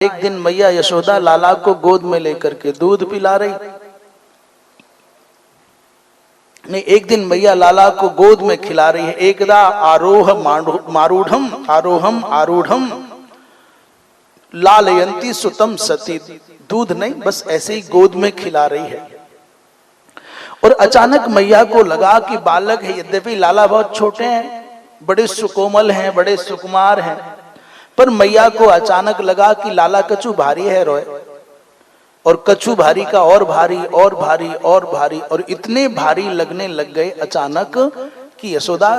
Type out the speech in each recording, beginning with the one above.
एक दिन मैया यशोदा लाला को गोद में लेकर के दूध पिला रही। नहीं, एक दिन मैया लाला को गोद में खिला रही है। एकदा आरोहम आरूढ़म लालयंती सुतम सती। दूध नहीं, बस ऐसे ही गोद में खिला रही है। और अचानक मैया को लगा कि बालक है, यद्यपि लाला बहुत छोटे हैं, बड़े सुकोमल हैं, बड़े सुकुमार हैं, पर मैया को अचानक लगा कि लाला कछु भारी है रोए। और कछु भारी का और भारी और भारी और भारी, और इतने भारी लगने लग गए अचानक कि यशोदा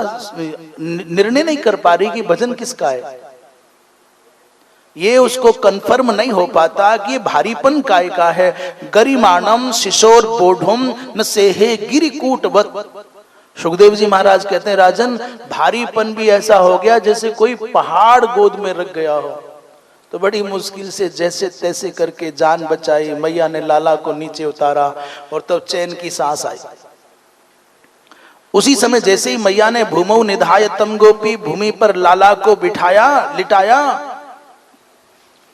निर्णय नहीं कर पा रही कि भजन किसका है। ये उसको कंफर्म नहीं हो पाता कि ये भारीपन काय का है। गरिमाणम शिशोर बोढ़ुम न सेहे गिरिकूटवत। सुखदेव जी महाराज कहते हैं, राजन भारीपन भी ऐसा हो गया जैसे कोई पहाड़ गोद में रख गया हो। तो बड़ी मुश्किल से जैसे तैसे करके जान बचाई। मैया ने लाला को नीचे उतारा और तब तो चैन की सांस आई। उसी समय जैसे ही मैया ने भूमौ निधाय तम गोपी, भूमि पर लाला को बिठाया लिटाया,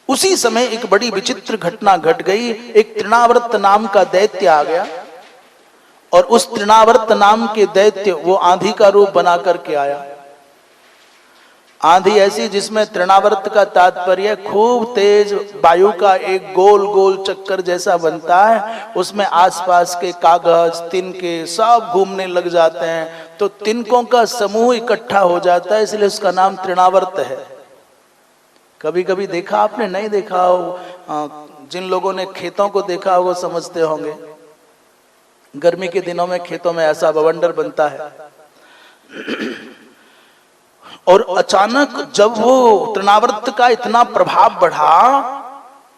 उसी समय एक बड़ी विचित्र घटना घट गई। एक तृणावर्त नाम का दैत्य आ गया, और उस तृणावर्त नाम के दैत्य वो आंधी का रूप बना करके आया। आंधी ऐसी जिसमें तृणावर्त का तात्पर्य खूब तेज वायु का एक गोल गोल चक्कर जैसा बनता है, उसमें आसपास के कागज तिनके सब घूमने लग जाते हैं, तो तिनकों का समूह इकट्ठा हो जाता है, इसलिए उसका नाम तृणावर्त है। कभी कभी देखा आपने, नहीं देखा हो, जिन लोगों ने खेतों को देखा हो वो समझते होंगे। गर्मी के दिनों में खेतों में ऐसा बवंडर बनता है, और अचानक जब वो तृणावर्त का इतना प्रभाव बढ़ा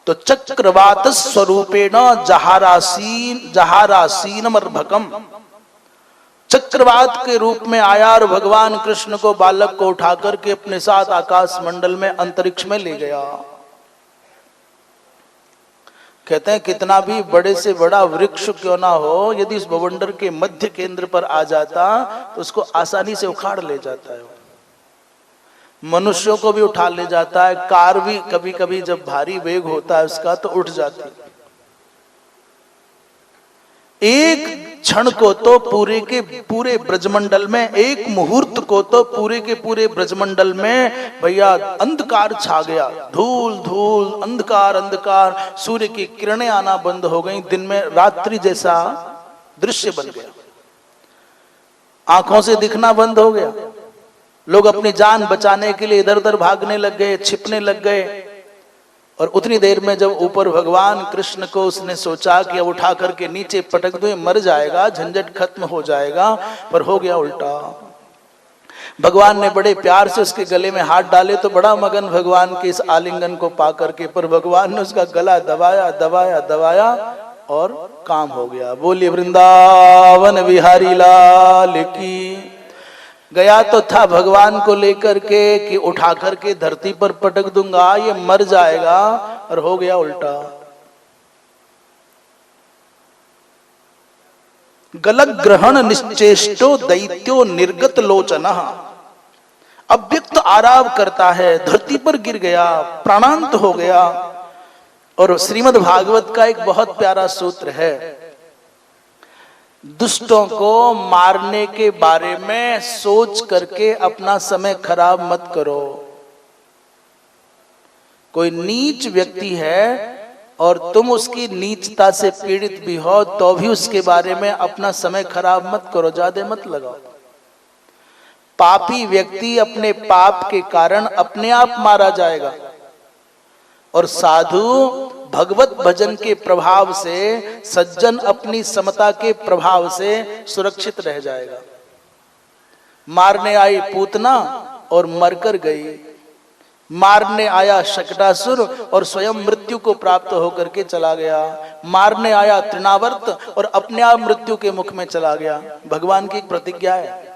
तो चक्रवात स्वरूपेण जहारासीन मर्भकम, चक्रवात के रूप में आया और भगवान कृष्ण को, बालक को उठा करके अपने साथ आकाश मंडल में अंतरिक्ष में ले गया। कहते हैं कितना भी बड़े से बड़ा वृक्ष क्यों ना हो, यदि उस बवंडर के मध्य केंद्र पर आ जाता तो उसको आसानी से उखाड़ ले जाता है। मनुष्यों को भी उठा ले जाता है, कार भी कभी कभी जब भारी वेग होता है उसका तो उठ जाती है। एक क्षण को तो पूरे के पूरे ब्रजमंडल में, एक मुहूर्त को तो पूरे के पूरे ब्रजमंडल में भैया अंधकार छा गया। धूल धूल, अंधकार अंधकार, सूर्य की किरणें आना बंद हो गई, दिन में रात्रि जैसा दृश्य बन गया। आंखों से दिखना बंद हो गया। लोग अपनी जान बचाने के लिए इधर उधर भागने लग गए, छिपने लग गए। और उतनी देर में जब ऊपर भगवान कृष्ण को उसने सोचा कि अब उठा करके नीचे पटक दो, मर जाएगा, झंझट खत्म हो जाएगा, पर हो गया उल्टा। भगवान ने बड़े प्यार से उसके गले में हाथ डाले तो बड़ा मगन भगवान के इस आलिंगन को पा करके, पर भगवान ने उसका गला दबाया दबाया दबाया और काम हो गया। बोलिए वृंदावन बिहारी लाल की। गया तो था भगवान को लेकर के कि उठा करके धरती पर पटक दूंगा, ये मर जाएगा, और हो गया उल्टा। गलत ग्रहण निश्चेष्टो दैत्यो निर्गत लोचना। अव्यक्त आराव करता है, धरती पर गिर गया, प्राणांत हो गया। और श्रीमद् भागवत का एक बहुत प्यारा सूत्र है, दुष्टों को मारने के बारे में सोच करके अपना समय खराब मत करो। कोई नीच व्यक्ति है और तुम उसकी नीचता से पीड़ित भी हो तो भी उसके बारे में अपना समय खराब मत करो, ज्यादा मत लगाओ। पापी व्यक्ति अपने पाप के कारण अपने आप मारा जाएगा, और साधु भगवत भजन के प्रभाव से, सज्जन अपनी समता के प्रभाव से सुरक्षित रह जाएगा। मारने आई पूतना और मरकर गई, मारने आया शकटासुर और स्वयं मृत्यु को प्राप्त होकर के चला गया, मारने आया तृणावर्त और अपने आप मृत्यु के मुख में चला गया। भगवान की एक प्रतिज्ञा है।